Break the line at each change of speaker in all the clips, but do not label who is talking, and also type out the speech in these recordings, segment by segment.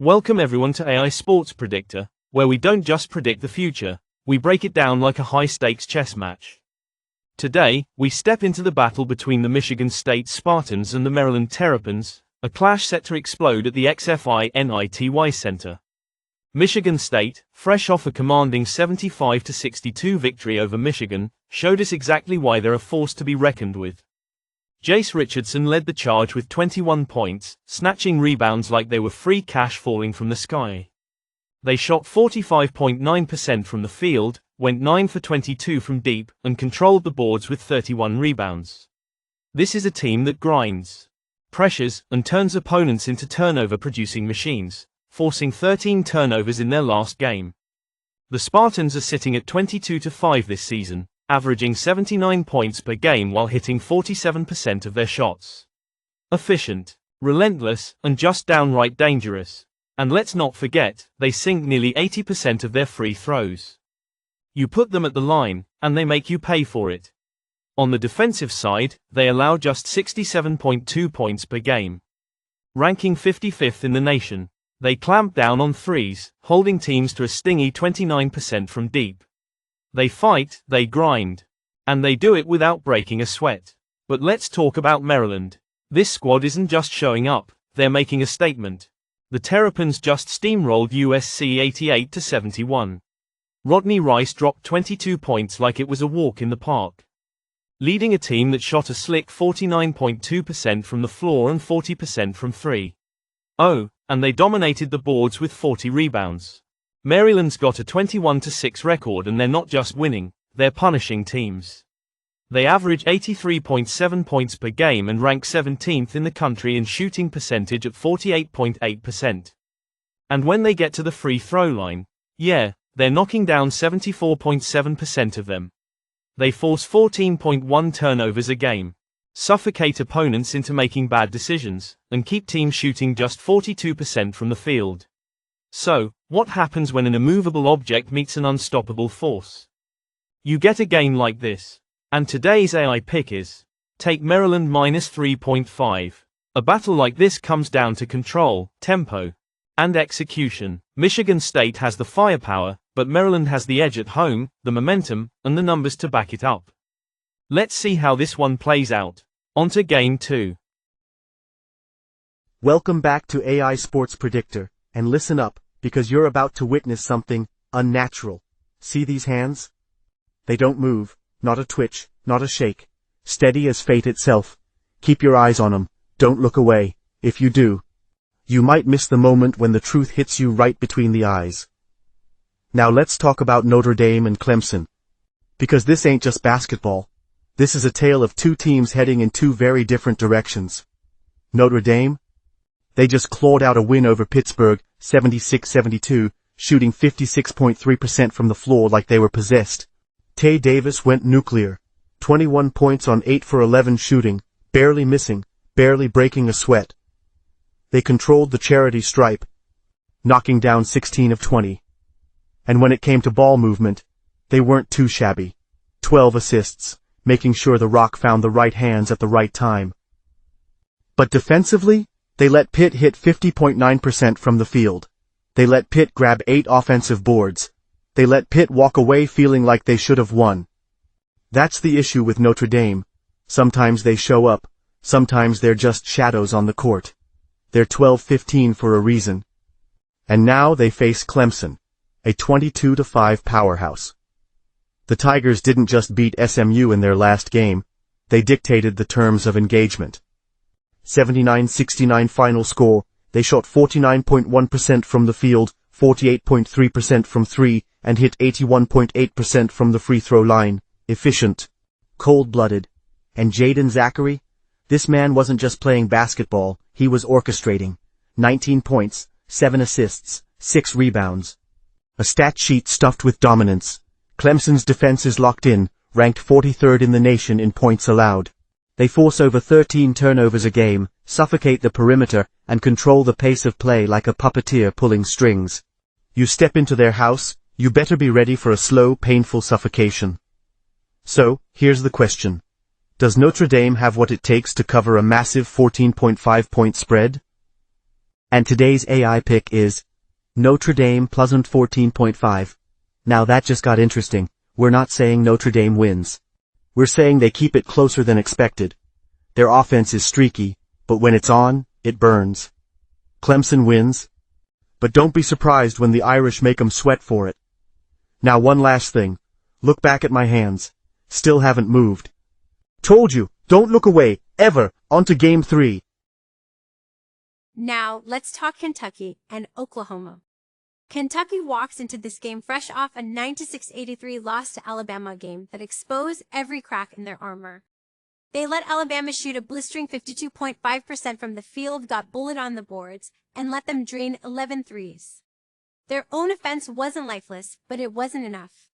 Welcome everyone to AI Sports Predictor, where we don't just predict the future, we break it down like a high-stakes chess match. Today, we step into the battle between the Michigan State Spartans and the Maryland Terrapins, a clash set to explode at the XFI NITY Center. Michigan State, fresh off a commanding 75-62 victory over Michigan, showed us exactly why they're a force to be reckoned with. Jace Richardson led the charge with 21 points, snatching rebounds like they were free cash falling from the sky. They shot 45.9% from the field, went 9 for 22 from deep, and controlled the boards with 31 rebounds. This is a team that grinds, pressures, and turns opponents into turnover-producing machines, forcing 13 turnovers in their last game. The Spartans are sitting at 22-5 this season, averaging 79 points per game while hitting 47% of their shots. Efficient, relentless, and just downright dangerous. And let's not forget, they sink nearly 80% of their free throws. You put them at the line, and they make you pay for it. On the defensive side, they allow just 67.2 points per game. Ranking 55th in the nation, they clamp down on threes, holding teams to a stingy 29% from deep. They fight, they grind. And they do it without breaking a sweat. But let's talk about Maryland. This squad isn't just showing up, they're making a statement. The Terrapins just steamrolled USC 88-71. Rodney Rice dropped 22 points like it was a walk in the park. Leading a team that shot a slick 49.2% from the floor and 40% from three. Oh, and they dominated the boards with 40 rebounds. Maryland's got a 21-6 record and they're not just winning, they're punishing teams. They average 83.7 points per game and rank 17th in the country in shooting percentage at 48.8%. And when they get to the free throw line, they're knocking down 74.7% of them. They force 14.1 turnovers a game, suffocate opponents into making bad decisions, and keep teams shooting just 42% from the field. So, what happens when an immovable object meets an unstoppable force? You get a game like this. And today's AI pick is, take Maryland minus 3.5. A battle like this comes down to control, tempo, and execution. Michigan State has the firepower, but Maryland has the edge at home, the momentum, and the numbers to back it up. Let's see how this one plays out. On to Game 2.
Welcome back to AI Sports Predictor, and listen up, because you're about to witness something unnatural. See these hands? They don't move, not a twitch, not a shake. Steady as fate itself. Keep your eyes on them, don't look away. If you do, you might miss the moment when the truth hits you right between the eyes. Now let's talk about Notre Dame and Clemson. Because this ain't just basketball. This is a tale of two teams heading in two very different directions. Notre Dame? They just clawed out a win over Pittsburgh, 76-72, shooting 56.3% from the floor like they were possessed. Tay Davis went nuclear. 21 points on 8 for 11 shooting, barely missing, barely breaking a sweat. They controlled the charity stripe, knocking down 16 of 20. And when it came to ball movement, they weren't too shabby. 12 assists, making sure the rock found the right hands at the right time. But defensively, they let Pitt hit 50.9% from the field. They let Pitt grab 8 offensive boards. They let Pitt walk away feeling like they should have won. That's the issue with Notre Dame. Sometimes they show up, sometimes they're just shadows on the court. They're 12-15 for a reason. And now they face Clemson, a 22-5 powerhouse. The Tigers didn't just beat SMU in their last game, they dictated the terms of engagement. 79-69 final score, they shot 49.1% from the field, 48.3% from three, and hit 81.8% from the free throw line. Efficient. Cold-blooded. And Jaden Zachary? This man wasn't just playing basketball, he was orchestrating. 19 points, 7 assists, 6 rebounds. A stat sheet stuffed with dominance. Clemson's defense is locked in, ranked 43rd in the nation in points allowed. They force over 13 turnovers a game, suffocate the perimeter, and control the pace of play like a puppeteer pulling strings. You step into their house, you better be ready for a slow, painful suffocation. So, here's the question. Does Notre Dame have what it takes to cover a massive 14.5-point spread? And today's AI pick is Notre Dame +14.5. 14.5. Now that just got interesting. We're not saying Notre Dame wins. We're saying they keep it closer than expected. Their offense is streaky, but when it's on, it burns. Clemson wins. But don't be surprised when the Irish make 'em sweat for it. Now one last thing. Look back at my hands. Still haven't moved. Told you, don't look away, ever. On to Game 3.
Now, let's talk Kentucky and Oklahoma. Kentucky walks into this game fresh off a 96-83 loss to Alabama game that exposed every crack in their armor. They let Alabama shoot a blistering 52.5% from the field, got bullied on the boards, and let them drain 11 threes. Their own offense wasn't lifeless, but it wasn't enough.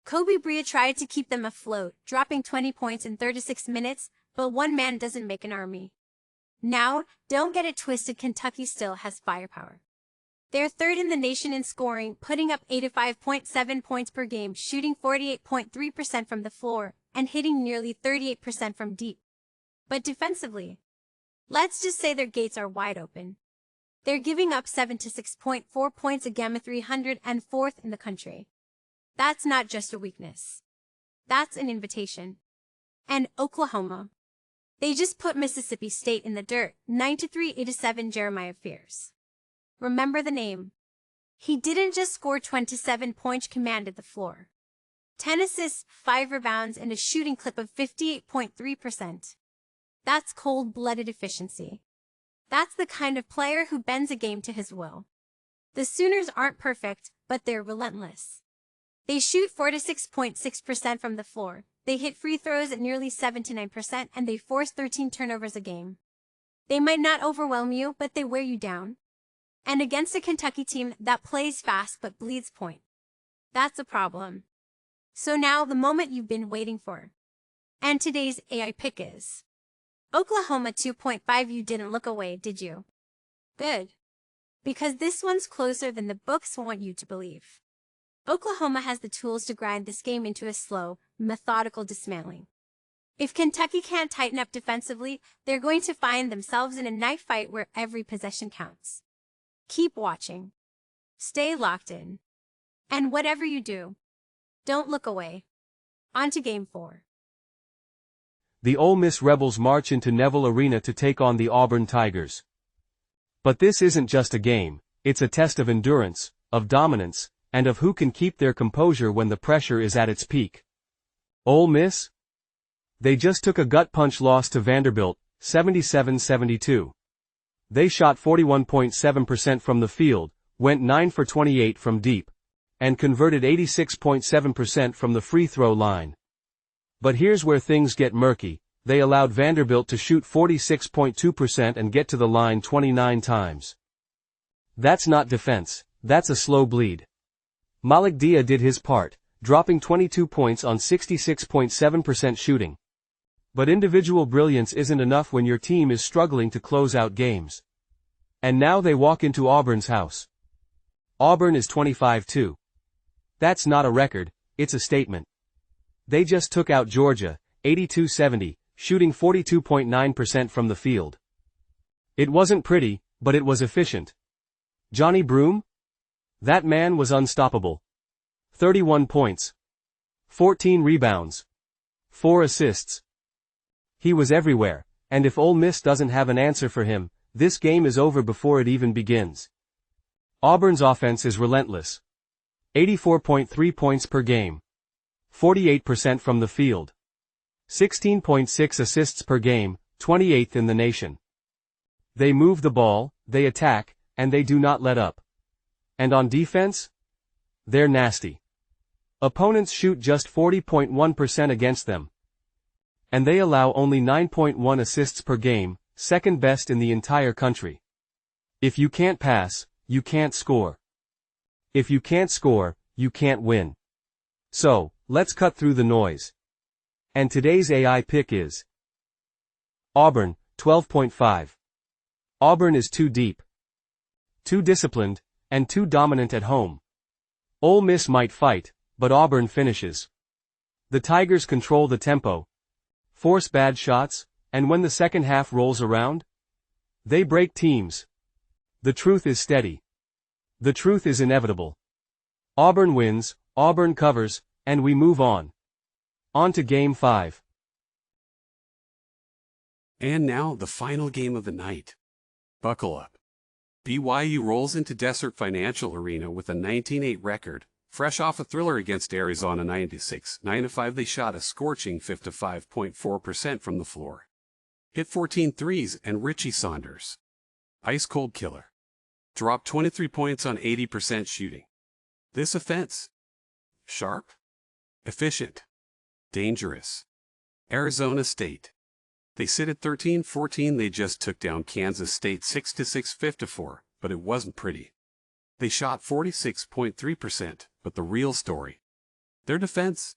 Kobe Bryant tried to keep them afloat, dropping 20 points in 36 minutes, but one man doesn't make an army. Now, don't get it twisted, Kentucky still has firepower. They're third in the nation in scoring, putting up 85.7 points per game, shooting 48.3% from the floor, and hitting nearly 38% from deep. But defensively, let's just say their gates are wide open. They're giving up 76.4 points a game, 304th in the country. That's not just a weakness. That's an invitation. And Oklahoma. They just put Mississippi State in the dirt, 93-87. Jeremiah Fears. Remember the name. He didn't just score 27 points, commanded the floor. 10 assists, 5 rebounds, and a shooting clip of 58.3%. That's cold-blooded efficiency. That's the kind of player who bends a game to his will. The Sooners aren't perfect, but they're relentless. They shoot 46.6% from the floor. They hit free throws at nearly 79%, and they force 13 turnovers a game. They might not overwhelm you, but they wear you down. And against a Kentucky team that plays fast but bleeds point. That's a problem. So now the moment you've been waiting for. And today's AI pick is Oklahoma 2.5. You didn't look away, did you? Good. Because this one's closer than the books want you to believe. Oklahoma has the tools to grind this game into a slow, methodical dismantling. If Kentucky can't tighten up defensively, they're going to find themselves in a knife fight where every possession counts. Keep watching. Stay locked in. And whatever you do, don't look away. On to Game 4.
The Ole Miss Rebels march into Neville Arena to take on the Auburn Tigers. But this isn't just a game, it's a test of endurance, of dominance, and of who can keep their composure when the pressure is at its peak. Ole Miss? They just took a gut-punch loss to Vanderbilt, 77-72. They shot 41.7% from the field, went 9 for 28 from deep, and converted 86.7% from the free throw line. But here's where things get murky. They allowed Vanderbilt to shoot 46.2% and get to the line 29 times. That's not defense, that's a slow bleed. Malik Dia did his part, dropping 22 points on 66.7% shooting. But individual brilliance isn't enough when your team is struggling to close out games. And now they walk into Auburn's house. Auburn is 25-2. That's not a record, it's a statement. They just took out Georgia, 82-70, shooting 42.9% from the field. It wasn't pretty, but it was efficient. Johnny Broome? That man was unstoppable. 31 points. 14 rebounds. 4 assists. He was everywhere, and if Ole Miss doesn't have an answer for him, this game is over before it even begins. Auburn's offense is relentless. 84.3 points per game. 48% from the field. 16.6 assists per game, 28th in the nation. They move the ball, they attack, and they do not let up. And on defense? They're nasty. Opponents shoot just 40.1% against them. And they allow only 9.1 assists per game, second best in the entire country. If you can't pass, you can't score. If you can't score, you can't win. So, let's cut through the noise. And today's AI pick is Auburn, 12.5. Auburn is too deep, too disciplined, and too dominant at home. Ole Miss might fight, but Auburn finishes. The Tigers control the tempo, force bad shots, and when the second half rolls around, they break teams. The truth is steady. The truth is inevitable. Auburn wins, Auburn covers, and we move on. On to Game 5.
And now, the final game of the night. Buckle up. BYU rolls into Desert Financial Arena with a 19-8 record, fresh off a thriller against Arizona 9-6. 9-5 they shot a scorching 55.4% from the floor. Hit 14 threes and Richie Saunders, ice-cold killer, dropped 23 points on 80% shooting. This offense? Sharp? Efficient? Dangerous? Arizona State. They sit at 13-14. They just took down Kansas State 6-6, 5-4, but it wasn't pretty. They shot 46.3%, but the real story. Their defense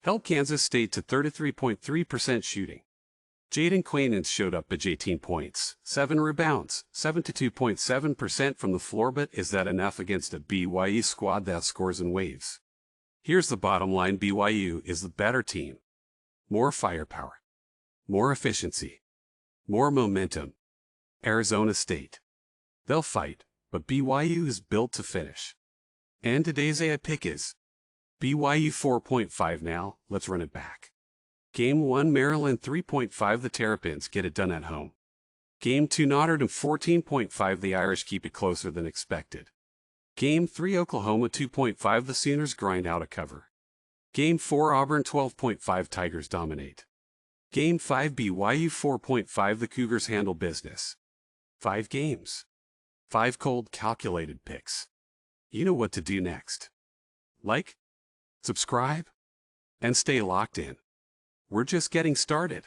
held Kansas State to 33.3% shooting. Jaden Quainance showed up at 18 points, 7 rebounds, 72.7% from the floor, but is that enough against a BYU squad that scores in waves? Here's the bottom line: BYU is the better team. More firepower. More efficiency. More momentum. Arizona State. They'll fight, but BYU is built to finish. And today's AI pick is BYU 4.5 now, let's run it back. Game 1 Maryland 3.5 the Terrapins get it done at home. Game 2 Notre 14.5 the Irish keep it closer than expected. Game 3 Oklahoma 2.5 the Sooners grind out a cover. Game 4 Auburn 12.5 Tigers dominate. Game 5 BYU 4.5 the Cougars handle business. 5 games. 5 cold calculated picks. You know what to do next. Like, subscribe, and stay locked in. We're just getting started.